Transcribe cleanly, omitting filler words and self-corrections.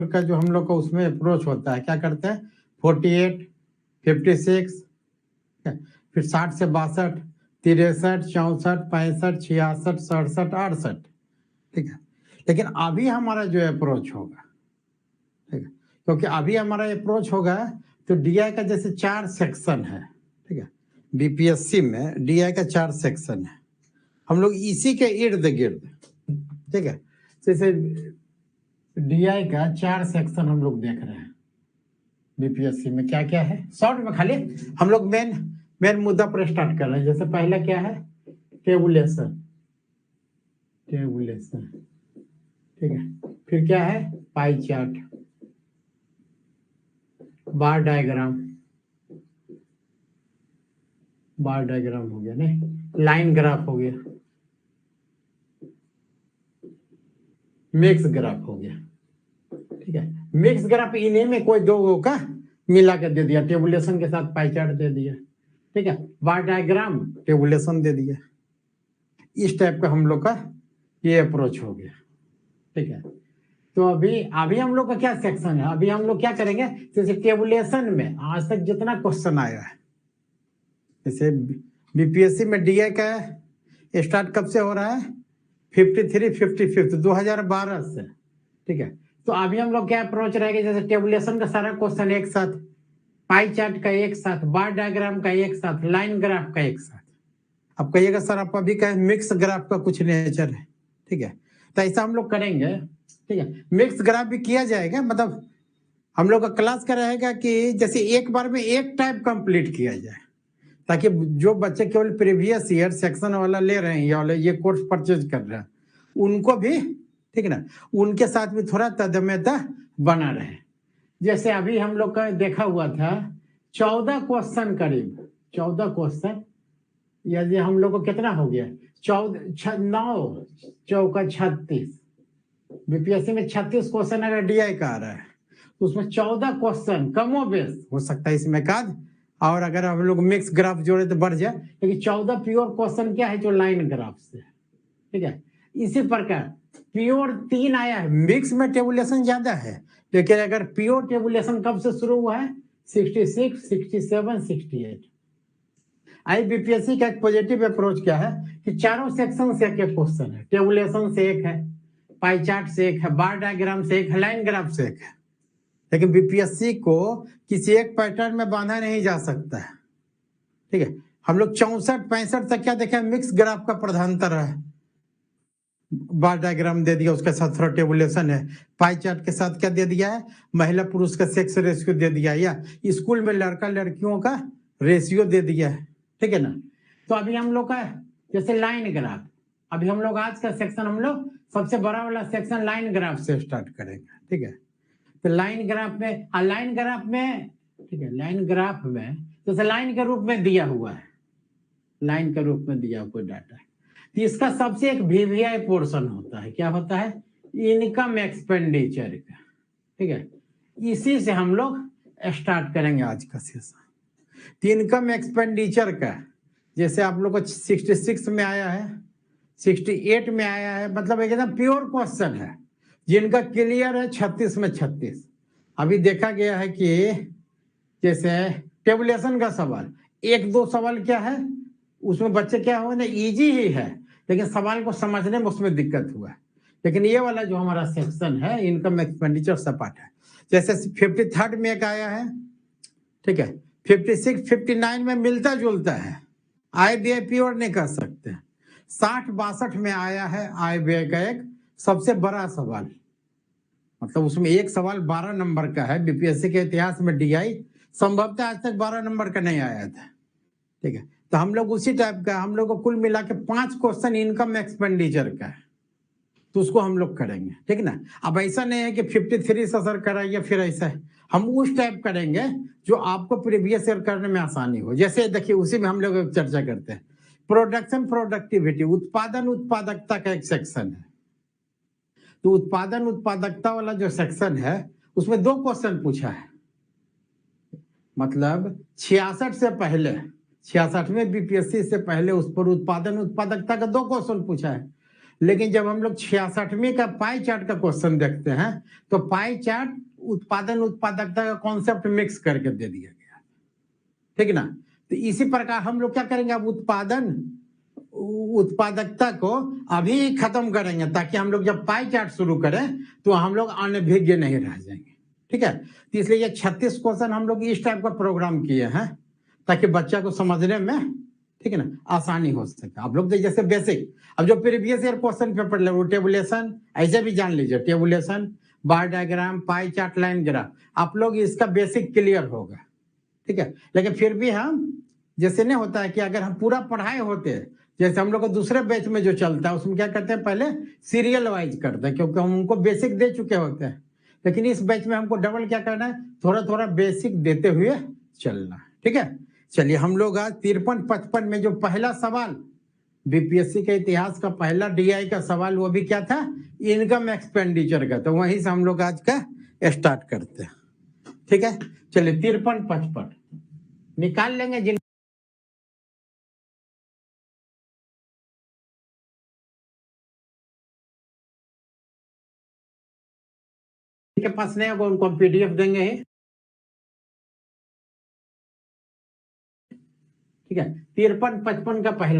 का जो हम लोग का उसमें अप्रोच होता है, क्या करते हैं 48, 56, फिर 60 से 62, 63, 64, 65, 66, 67, 68, ठीक है। लेकिन अभी हमारा जो अप्रोच होगा, ठीक है, क्योंकि अभी हमारा अप्रोच होगा तो डीआई का जैसे 4 सेक्शन है, ठीक है, बीपीएससी में डीआई का 4 सेक्शन है, हम लोग इसी के इर्द गिर्द, ठीक है, जैसे डीआई का 4 सेक्शन हम लोग देख रहे हैं। बीपीएससी में क्या क्या है शॉर्ट में, खाली हम लोग मेन मुद्दा पर स्टार्ट कर रहे हैं। जैसे पहला क्या है, टेबुलेशन, ठीक है। फिर क्या है, पाई चार्ट, बार डायग्राम हो गया, नहीं लाइन ग्राफ हो गया, मिक्स ग्राफ हो गया, ठीक है। मिक्स ग्राफ इन्हीं में कोई दो का मिला के दे दिया, टेबुलेशन के साथ पाई चार्ट दे दिया, ठीक है। बार डायग्राम, टेबुलेशन दे दिया। इस टाइप का हम लोग का ये अप्रोच हो गया, ठीक है। तो अभी हम लोग का क्या सेक्शन है, अभी हम लोग क्या करेंगे, जैसे टेबुलेशन में आज तक जितना क्वेश्चन आया है, जैसे बीपीएससी में डीआई का स्टार्ट कब से हो रहा है, 53, 55 2012 से, ठीक है। तो अभी हम लोग क्या अप्रोच रहेगा, जैसे टेबुलेशन का सारा क्वेश्चन एक साथ, पाई चार्ट का एक साथ, बार डायग्राम का एक साथ, लाइन ग्राफ का एक साथ। अब कहिएगा सर आप अभी का मिक्स ग्राफ का कुछ नेचर है, ठीक है, तो ऐसा हम लोग करेंगे, ठीक है। मिक्स ग्राफ भी किया जाएगा, मतलब हम लोग का क्लास का रहेगा कि जैसे एक बार में एक टाइप कंप्लीट किया जाए, ताकि जो बच्चे केवल प्रीवियस ईयर सेक्शन वाला ले रहे हैं या ये कोर्स परचेज कर रहे हैं उनको भी, ठीक है ना, उनके साथ भी थोड़ा तदम्यता बना रहे। जैसे अभी हम लोग का देखा हुआ था 14 क्वेश्चन, करीब 14 क्वेश्चन, यदि हम लोग को कितना हो गया, 9 चौका 36, बीपीएससी में 36 क्वेश्चन अगर डीआई का आ रहा है तो उसमें 14 क्वेश्चन कमो बेस हो सकता है इसमें काद, और अगर हम लोग मिक्स ग्राफ जोड़े तो बढ़ जाए, लेकिन 14 प्योर क्वेश्चन क्या है, जो लाइन ग्राफ से, ठीक है। इसी प्रकार प्योर 3 आया है, मिक्स में टेबुलेशन ज्यादा है, लेकिन अगर प्योर टेबुलेशन कब से शुरू हुआ है, 66, 67, 68। आईबीपीएससी का एक पॉजिटिव अप्रोच क्या है कि चारों सेक्शन से एक क्वेश्चन है, टेबुलेशन से एक है, पाई चार्ट से एक है, बार डायग्राम से एक है, लाइन ग्राफ से एक है। लेकिन बीपीएससी को किसी एक पैटर्न में बांधा नहीं जा सकता है, ठीक है। हम लोग 64, 65 तक क्या देखे, मिक्स ग्राफ का प्रधानता रहा है, बार डायग्राम दे दिया, उसके साथ थोड़ा टेबुलेशन है, पाई चार्ट के साथ क्या दे दिया है, महिला पुरुष का सेक्स रेशियो दे दिया, या स्कूल में लड़का लड़कियों का रेशियो दे दिया है, ठीक है ना। तो अभी हम लोग का जैसे लाइन ग्राफ, अभी हम लोग आज का सेक्शन हम लोग सबसे बड़ा वाला सेक्शन लाइन ग्राफ से स्टार्ट करेंगे, ठीक है। तो लाइन ग्राफ में, ठीक है, लाइन ग्राफ में जैसे लाइन के रूप में दिया हुआ है, लाइन के रूप में दिया हुआ डाटा, तो इसका सबसे एक वीवीआई पोर्शन होता है, क्या होता है, इनकम एक्सपेंडिचर का, ठीक है। इसी से हम लोग स्टार्ट करेंगे आज का सेशन। तो इनकम एक्सपेंडिचर का जैसे आप लोग को 66 में आया है, 68 में आया है, मतलब एकदम प्योर क्वेश्चन है, जिनका क्लियर है 36 में 36। अभी देखा गया है कि जैसे टेबुलेशन का सवाल, 1-2 सवाल क्या है उसमें बच्चे क्या हो ना, इजी ही है, लेकिन सवाल को समझने में उसमें दिक्कत हुआ है। लेकिन ये वाला जो हमारा सेक्शन है इनकम एक्सपेंडिचर सपाट है, जैसे 53 में एक आया है, ठीक है, 56, 59 में मिलता जुलता है, आय व्यय प्योर नहीं कर सकते। 60, 62 में आया है आय व्यय का एक सबसे बड़ा सवाल, मतलब उसमें एक सवाल 12 नंबर का है, बीपीएससी के इतिहास में डीआई संभवतः आज तक 12 नंबर का नहीं आया था, ठीक है। तो हम लोग उसी टाइप का, हम लोग को कुल मिला के 5 क्वेश्चन इनकम एक्सपेंडिचर का है, तो उसको हम लोग करेंगे, ठीक ना। अब ऐसा नहीं है कि 53 से सर कराइए फिर ऐसा है, हम उस टाइप करेंगे जो आपको प्रीवियस ईयर करने में आसानी हो। जैसे देखिए उसी में हम लोग चर्चा करते हैं, प्रोडक्शन प्रोडक्टिविटी, उत्पादन उत्पादकता का एक सेक्शन है। तो उत्पादन उत्पादकता वाला जो सेक्शन है उसमें 2 क्वेश्चन पूछा है, मतलब 66 से पहले, 66 में बीपीएससी से पहले उस पर उत्पादन उत्पादकता का 2 क्वेश्चन पूछा है। लेकिन जब हम लोग 66वें का पाई चार्ट का क्वेश्चन देखते हैं तो पाई चार्ट उत्पादन उत्पादकता का कॉन्सेप्ट मिक्स करके दे दिया गया, ठीक ना। तो इसी प्रकार हम लोग क्या करेंगे, अब उत्पादकता को अभी खत्म करेंगे ताकि हम लोग जब पाई चार्ट शुरू करें तो हम लोग अनभिज्ञ नहीं रह जाएंगे, ठीक है। तो इसलिए ये 36 क्वेश्चन हम लोग इस टाइप का प्रोग्राम किए हैं ताकि बच्चा को समझने में, ठीक है ना, आसानी हो सके। आप लोग जैसे बेसिक, अब जो प्रीवियस ईयर क्वेश्चन पेपर ले वो टेबुलेशन ऐसे भी जान लीजिए, tabulation, bar diagram, pie chart, line graph, आप लोग इसका बेसिक क्लियर होगा, ठीक है। लेकिन फिर भी हम जैसे नहीं होता है कि अगर हम पूरा पढ़ाए होते, जैसे हम लोग को दूसरे बैच में जो चलता है उसमें क्या करते हैं, पहले सीरियल वाइज करते हैं क्योंकि हम उनको बेसिक दे चुके होते हैं। लेकिन इस बैच में हमको डबल क्या करना है, थोड़ा थोड़ा बेसिक देते हुए चलना, ठीक है। चलिए हम लोग आज 53-55 में जो पहला सवाल बीपीएससी के इतिहास का पहला डीआई का सवाल, वो भी क्या था, इनकम एक्सपेंडिचर का, तो वहीं से हम लोग आज का स्टार्ट करते हैं, ठीक है। चलिए 53-55 निकाल लेंगे जिन के पास नहीं होगा उनको हम पीडीएफ देंगे, ठीक है। 53-55 का पहला